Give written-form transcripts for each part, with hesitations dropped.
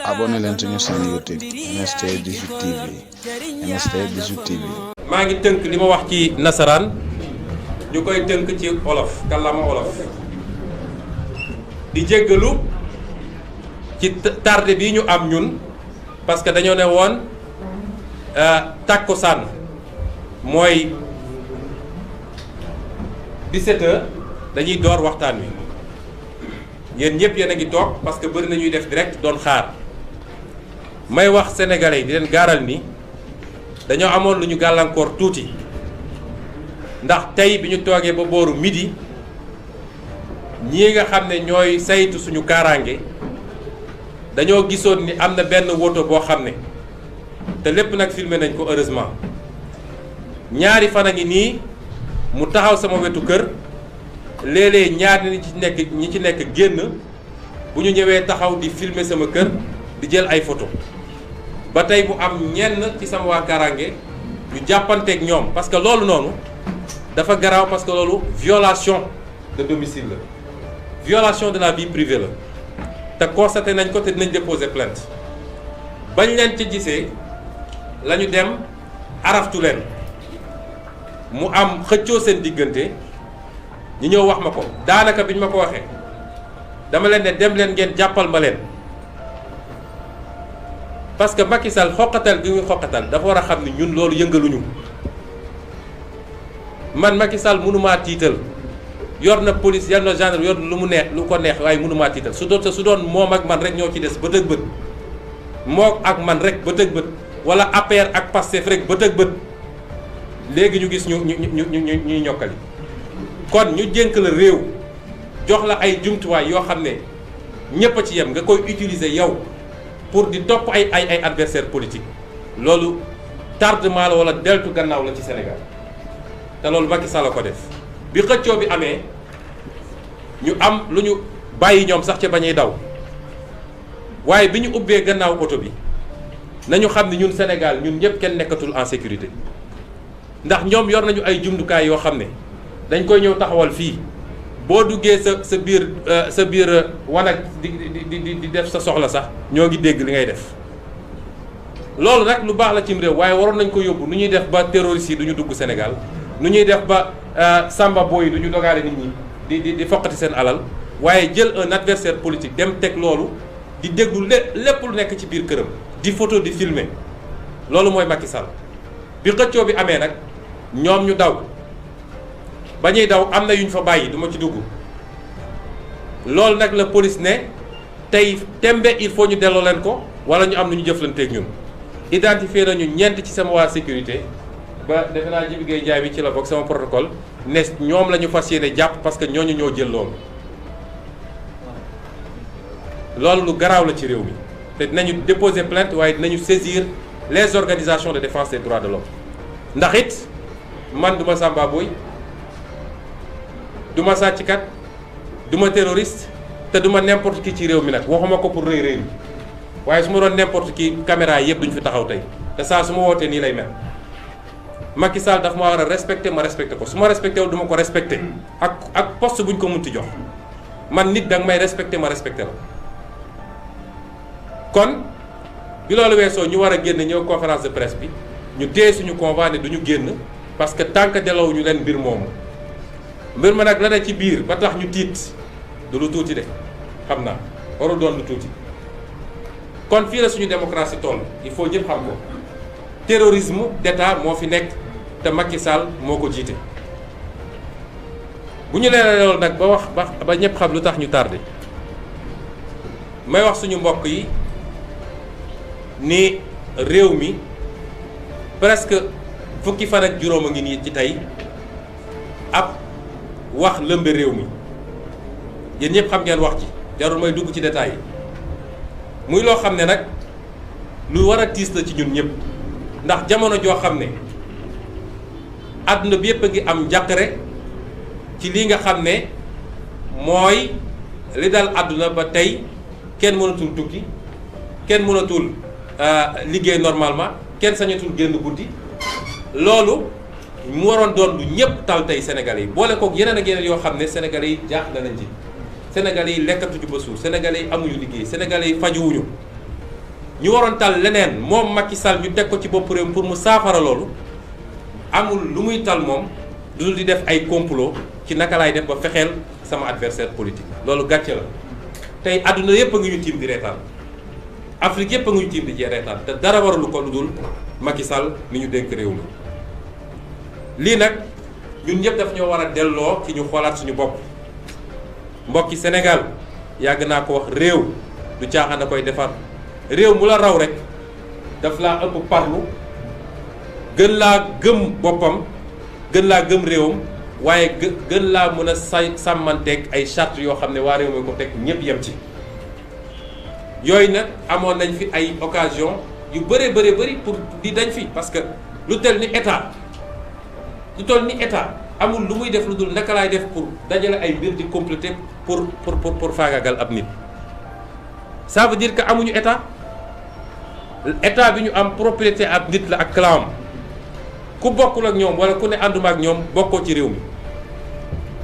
abonné leen suñu chaîne YouTube MST 18 TV MST 18 TV. maa ngi tënk li ma wax ci nasaraan ñu koy tënk ci olof kàllaama olof di jéggalu ci tardé bi ñu am ñun parce que dañoo ne woon takkusaan mooy 17h dañuy door waxtaan wi yéen ñëpp yéen a ngi toog parce que bëri na ñuy def direct doon xaar may wax sénégalais yi di leen gaaral ni dañoo amoon lu ñu gàllankoor tuuti ndax tey bi ñu toogee ba booru midi ñii nga xam ne ñooy saytu suñu kaaraange dañoo gisoon ni am na benn woto boo xam ne te lépp nag filmé nañ ko heureusement ñaari fan a ngi nii mu taxaw sama wetu kër léeg-léeg ñaar ñi ci nekk génn bu ñu ñëwee taxaw di filmer sama kër di jël ay photo ba tey mu am ñenn ci sama waa kaaraange ñu jàppanteeg ñoom parce que loolu noonu dafa garaaw parce que loolu violation de domicile la violation de la vie privée la te constaté nañ ko te dinañ déposer plainte bañ leen ci gisee la ñu dem araftu leen mu am xëccoo seen diggante ñu ñëw wax ma ko daanaka bi ñu ma ko waxee dama leen ne dem leen ngeen jàppal ma leen parce que Macky Sall xoqatal gi muy xoqatal dafa war a xam ni ñun loolu yëngaluñu man Macky Sall mënumaa tiital yor na police yor na gendarme yor lu mu neex lu ko neex waaye mënumaa tiital su doon moom ak man rek ñoo ci des bët ak bët moom ak man rek bët ak bët wala APR ak Pastef rek bët ak bët léegi ñu gis ñuy ñokkali kon ñu jënk la réew jox la ay jumtuwaay yoo xam ne ñépp a ci yem nga koy utiliser yow pour di topp ay adversaire politique loolu tardement la wala deltu gannaaw la ci Sénégal te loolu Macky Sall la ko def bi xëccoo bi amee ñu am lu ñu bàyyi ñoom sax ca bañuy daw waaye bi ñu ubbee gannaaw oto bi nañu xam ne ñun Sénégal ñun ñëpp kenn nekkatul en sécurité ndax ñoom yor nañu ay jumtukaay yoo xam ne dañ koy ñëw taxawal fii boo duggee sa biir wanag di def sa soxla sax ñoo ngi dégg li ngay def loolu nag lu baax la cim réew waaye waroon nañ ko yóbbu nu ñuy def ba terroristes yi du ñu dugg Sénégal nu ñuy def ba samba boy yi du ñu dogaale nit ñi di foqati seen alal waaye jël un adversaire politique dem teg loolu di déglu lépp lu nekk ci biir këram di photo di filmer loolu mooy Macky Sall bi xëccoo bi amee nag ñoom ñu daw ba ñuy daw am na yu ñu fa bàyyi du ma ci dugg loolu nag la police ne tey tembe il faut ñu delloo leen ko wala ñu am lu ñu jëflanteeg ñun identifié nañu ñeent ci sama waa sécurité ba defe naa Jibi Gueye Ndiaye bi ci la bokk sama protocole ne ñoom la ñu fas yéene jàpp parce que ñooñu ñoo jël loolu lu garaaw la ci réew mi te dinañu déposer plainte waaye dinañu saisir les organisations de défense des droits de l'homme ndax it man du ma samba boy du ma sàcckat du ma terroriste te du ma n'importe qui ci réew mi nag waxuma ko pour rëy mi waaye su ma doon n'importe qui caméra yëpp duñu fi taxaw tey te saa su ma wootee nii lay mel Macky Sall daf ma war a respecté ma respecté ko su ma respecté wul du ma ko respecté ak poste bu ñu ko munti jox man nit danga may respecté ma respecté la kon bi loolu weesoo ñu war a génn ñëw conférence de presse bi ñu téye suñu convoi ne du ñu génn parce que tant que delawuñu leen mbir moomu mbir ma nag la ne ci biir ba tax ñu tiit du lu tuuti de xam naa warul doon lu tuuti kon fii la suñu démocratie toll il faut ñëpp xam ko terrorisme d'État moo fi nekk te Macky Sall moo ko jiite bu ñu leeralee loolu nag ba ñëpp xam lu tax ñu tardé may wax suñu mbokk yi ni réew mi presque fukki fan ak juróom a ngi nii ci tey ab wax lëmbe réew mi yéen ñëpp xam ngeen wax ci jarul may dugg ci détails yi muy loo xam ne nag lu war a tiis la ci ñun ñëpp ndax jamono joo xam ne àdduna bi yëpp a ngi am njàqare ci li nga xam ne mooy li dal àdduna ba tey kenn mënatul tukki kenn mënatul liggéey normalement kenn sañatul génn guddi loolu mu waroon doon lu ñëpp tal tey Sénégalais yi boole kook yeneen ak yeneen yoo xam ne Sénégalais yi jaaxle nañ ci Sénégalais yi lekkatuñu ba suur Sénégalais yi amuñu liggéey Sénégalais yi fajuwuñu ñu waroon tal leneen moom Macky Sall ñu teg ko ci bopp réew pour mu saafara loolu amul lu muy tal moom du di def ay complot ci naka laay def ba fexeel sama adversaire politique. loolu gàcce la tey àdduna yépp a ngi ñu tiim di reetaan Afrique yépp a ngi ñu tiim di jee reetaan te dara waralu ko lu dul Macky Sall mi ñu dénk réew mi. lii nag ñun ñëpp daf ñoo war a delloo ci ñu xoolaat suñu bopp mbokki Sénégal yàgg naa ko wax réew du caaxaan a koy defar réew mu la raw rek daf laa ëpp parlu gën laa gëm boppam gën laa gëm réewam waaye gën laa mën a sàmmanteeg ay charte yoo xam ne waa réew mi ko teg ñëpp yem ci. yooyu nag amoon nañ fi ay occasion yu bëree bëri pour di dañ fi parce que lu tel ni état lu toll ni état amul lu muy def lu dul naka laay def pour dajale ay mbir di compléter pour faagaagal ab nit. ça veut dire que amuñu état bi ñu am propriété ab nit la ak clan ku bokkul ak ñoom wala ku ne ànduma ak ñoom bokkoo ci réew mi.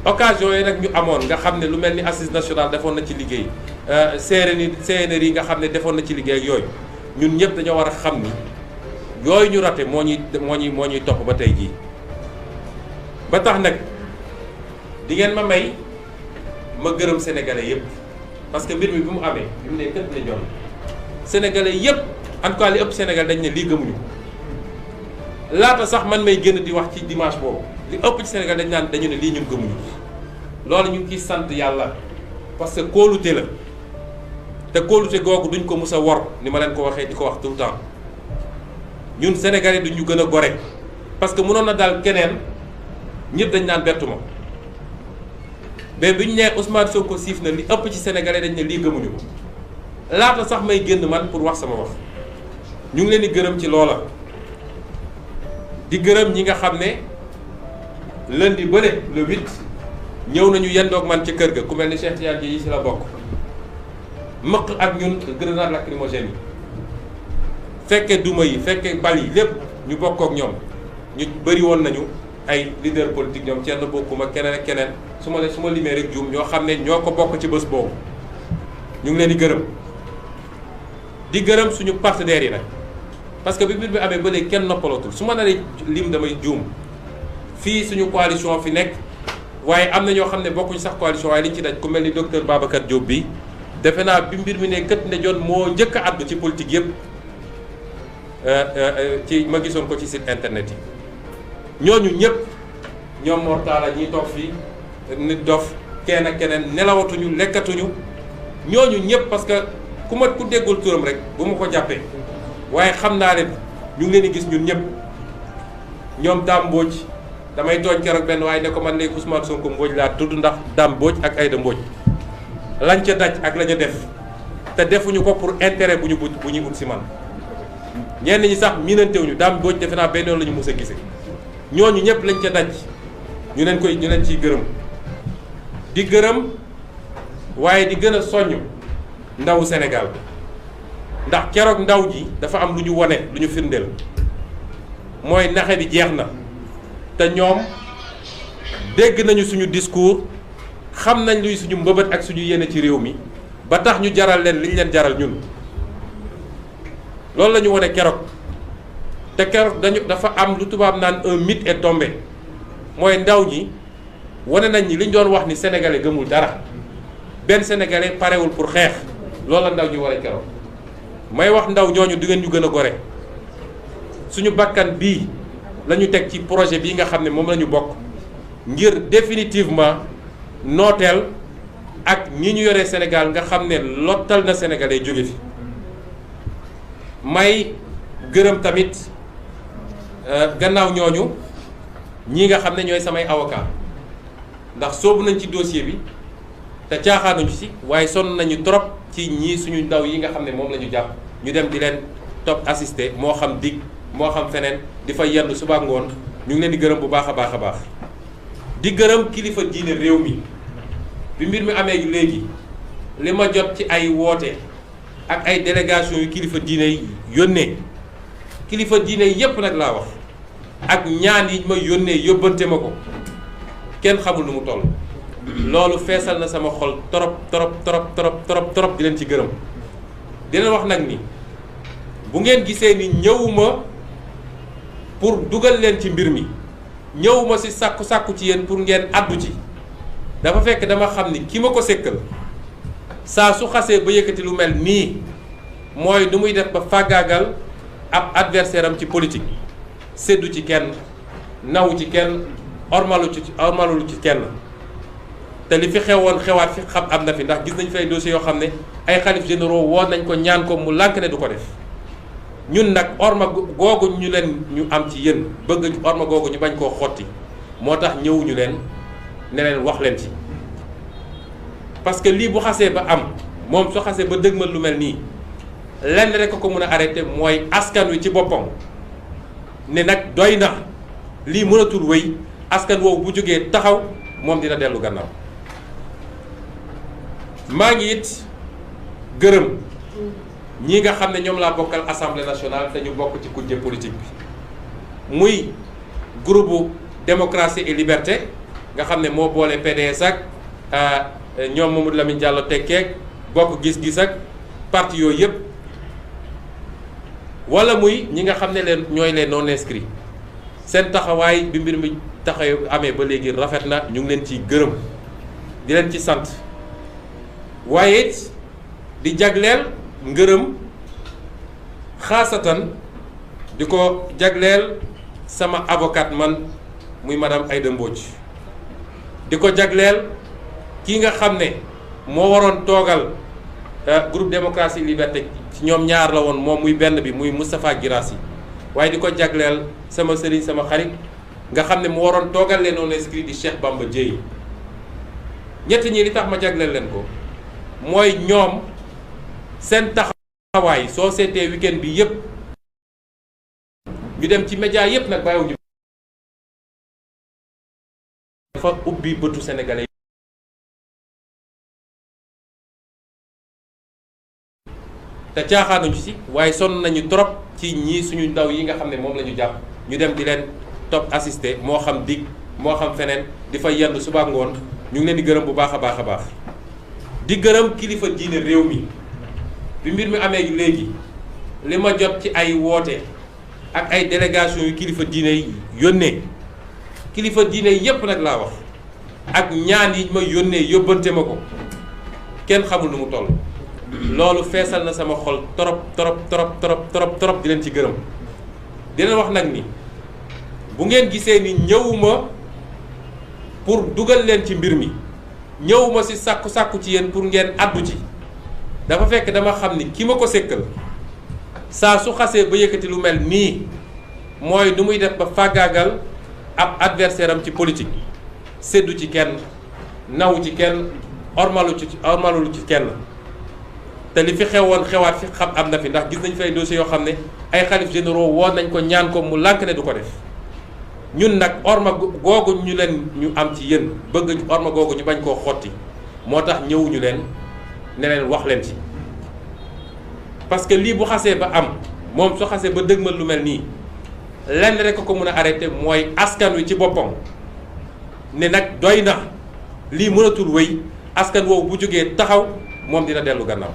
occasion yi nag ñu amoon nga xam ne lu mel ni assise nationale defoon na ci liggéey CNRI nga xam ne defoon na ci liggéey ak yooyu ñun ñëpp dañoo war a xam ni yooyu ñu raté moo ñuy topp ba tey jii. ba tax nag di ngeen ma may ma gërëm sénégalais yëpp parce que mbir mi bi mu amee bi mu ne kët ne ñoom sénégalais yëpp en tout cas li ëpp Sénégal dañ ne lii gëmuñu laata sax man may génn di wax ci dimanche boobu li ëpp ci Sénégal dañu ne lii ñun gëmuñu loolu ñu ngi ciy sant yàlla parce que kóolute la te kóolute googu duñ ko mus a wor ni ma leen ko waxee di ko wax tout le temps ñun sénégalais duñ ñu gën a gore parce que mënoon na daal keneen. ñëpp dañ naan bettu ma mais bi ñu nee Ousmane Sonko siif na li ëpp ci sénégalais dañ ne lii gëmuñu ko laata sax may génn man pour wax sama wax ñu ngi leen di gërëm ci loola di gërëm ñi nga xam ne lundi bële le 8 ñëw nañu yendoog man ci kër ga ku mel ni Cheikh Tidiane yi ci la bokk mëq ak ñun grenade lacrymogène yi fekke duma yi fekke bal yi lépp ñu bokk ak ñoom ñu bëri woon nañu ay leader politique ñoom Thierno Bocoum ak keneen ak keneen su ma limee rek juum ñoo xam ne ñoo ko bokk ci bés boobu ñu ngi leen di gërëm suñu partenaires yi nag parce que bi mbir bi amee ba léegi kenn noppalatul su ma naree lim damay juum fii suñu coalition fi nekk waaye am na ñoo xam ne bokkuñ sax coalition waaye liñ ci daj ku mel ni docteur Babacar Diop bi defe naa bi mbir mi ne kët ne jon moo njëkk a àddu ci politique yëpp ci ma gisoon ko ci site internet yi. ñooñu ñëpp ñoom mortala ñiy toog fii nit dof kenn ak keneen nelawatuñu lekkatuñu ñooñu ñëpp parce que ku déggul turam rek bu ma ko jàppee waaye xam naa leen ñu ngi leen di gis ñun ñëpp ñoom Dame Mbodj damay tooñ keroog benn waaye ne ko man léegi Ousmane Sonko Mbodj laa tudd ndax Dame Mbodj ak Aïda Mbodj lañ ca daj ak la ñu def te defuñu ko pour intérêt bu ñuy ut si man ñenn ñi sax miinantewuñu Dame Mbodj defe naa benn yoon la ñu mus a gisee. ñooñu ñëpp lañ ca daj ñu leen ciy gërëm di gërëm waaye di gën a soññ ndawu Sénégal ndax keroog ndaw ji dafa am lu ñu wone lu ñu firndeel mooy naxe bi jeex na te ñoom dégg nañu suñu discours xam nañ luy suñu mbëbët ak suñu yéene ci réew mi ba tax ñu jaral leen liñ leen jaral ñun loolu la ñu wone keroog. te keroog dafa am lu tubaab naan un mythe est tombé mooy ndaw ñi wane nañ ni li ñu doon wax ni sénégalais gëmul dara benn sénégalais parewul pour xeex loolu la ndaw ñi war a keroog may wax ndaw ñooñu du ngeen ñu gën a gore suñu bakkan bii la ñu teg ci projet bii nga xam ne moom la ñu bokk ngir définitivement nooteel ak ñi ñu yore Sénégal nga xam ne lottal na sénégalais jóge fi may gërëm tamit gannaaw ñooñu ñii nga xam ne ñooy samay avocat ndax soobu nañ ci dossier bi te caaxaanuñu ci waaye sonn nañu trop ci ñii suñu ndaw yi nga xam ne moom la ñu jàpp ñu dem di leen topp assister moo xam dig moo xam feneen di fa yendu suba ngoon ñu ngi leen di gërëm bu baax a baax a baax di gërëm kilifa diine réew mi bi mbir mi amee léegi li ma jot ci ay woote ak ay délégation yu kilifa diine yi yónnee kilifa diine yépp nag laa wax ak ñaan yi ma yónnee yóbbante ma ko kenn xamul nu mu toll loolu feesal na sama xol trop trop trop trop trop trop di leen ci gërëm di leen wax nag ni bu ngeen gisee ni ñëwuma pour dugal leen ci mbir mi ñëwuma si sàkku ci yéen pour ngeen addu ci dafa fekk dama xam ni ki ma ko sékkal saa su xasee ba yëkkati lu mel nii mooy nu muy def ba fàggaagal ab adversaire am ci politique séddu ci kenn naw ci kenn ormalu ci kenn te li fi xewoon xewaat fi xam am na fi ndax gis nañ fi ay dossiers yoo xam ne ay xalif généraux woon nañ ko ñaan ko mu lànk ne du ko def ñun nag orma googu ñu am ci yéen bëgg orma googu ñu bañ koo xotti moo tax ñëwuñu leen ne leen wax leen ci parce que lii bu xasee ba am moom su xasee ba dëgmal lu mel nii lenn rek ko mën a arrêté mooy askan wi ci boppam ne nag doy na lii mënatul wéy askan woowu bu jógee taxaw moom dina dellu gannaaw maa ngi it gërëm ñi nga xam ne ñoom laa bokkal assemblée nationale te ñu bokk ci kujje politique bi muy groupe démocratie et liberté nga xam ne moo boole PDS ak ñoom Mamadou Lamine Diallo tekkeeg bokk gis-gis ak parti yooyu yëpp wala muy ñi nga xam ne ñooy les non inscrits seen taxawaay bi mbir mi amee ba léegi rafet na ñu ngi leen ciy gërëm di leen ci sant waaye di jagleel ngërëm xaasatan di ko jagleel sama avocat man muy madame Aïda Mbodj di ko jagleel kii nga xam ne moo waroon toogal groupe démocratie liberté ci ñoom ñaar la woon moom muy benn bi muy Moustapha Guirassy waaye di ko jagleel sama sëriñ sama xarit nga xam ne mu waroon toogal leen non inscrit di Cheikh Bamba Dièye ñett ñi li tax ma jagleel leen ko mooy ñoom seen taxawaay soo seetee weekend bi yépp ñu dem ci média yépp nag bàyyiwuñu dafa ubbi bëtu sénégalais te caaxaanuñu ci waaye sonn nañu trop ci ñii suñu ndaw yi nga xam ne moom la ñu jàpp ñu dem di leen topp assister moo xam dig moo xam feneen di fa yendu suba ngoon ñu ngi leen di gërëm bu baax a baax a baax di gërëm kilifa diine réew mi bi mbir mi amee léegi li ma jot ci ay woote ak ay délégation yu kilifa diine yi yónnee kilifa diine yépp nag laa wax ak ñaan yi ma yónnee yóbbante ma ko kenn xamul nu mu toll loolu feesal na sama xol trop di leen ci gërëm di leen wax nag ni bu ngeen gisee ni ñëwuma pour dugal leen ci mbir mi ñëwuma ci sàkku ci yéen pour ngeen addu ci dafa fekk dama xam ni ki ma ko sékkal saa su xasee ba yëkkati lu mel nii mooy nu muy def ba fàggaagal ab adversaire am ci politique séddu ci kenn naw ci kenn ormalu ci kenn te li fi xewoon xewaat fi xam am na fi ndax gis nañ fi ay dossiers yoo xam ne ay xalif généraux woon nañ ko ñaan ko mu lànk ne du ko def ñun nag orma googu ñu am ci yéen bëgg orma googu ñu bañ koo xotti moo tax ñëwuñu leen ne leen wax leen ci parce que lii bu xasee ba am moom su xasee ba dëgmal lu mel nii lenn rek ko mën a arrêté mooy askan wi ci boppam ne nag doy na lii mënatul wéy askan woowu bu jógee taxaw moom dina dellu gannaaw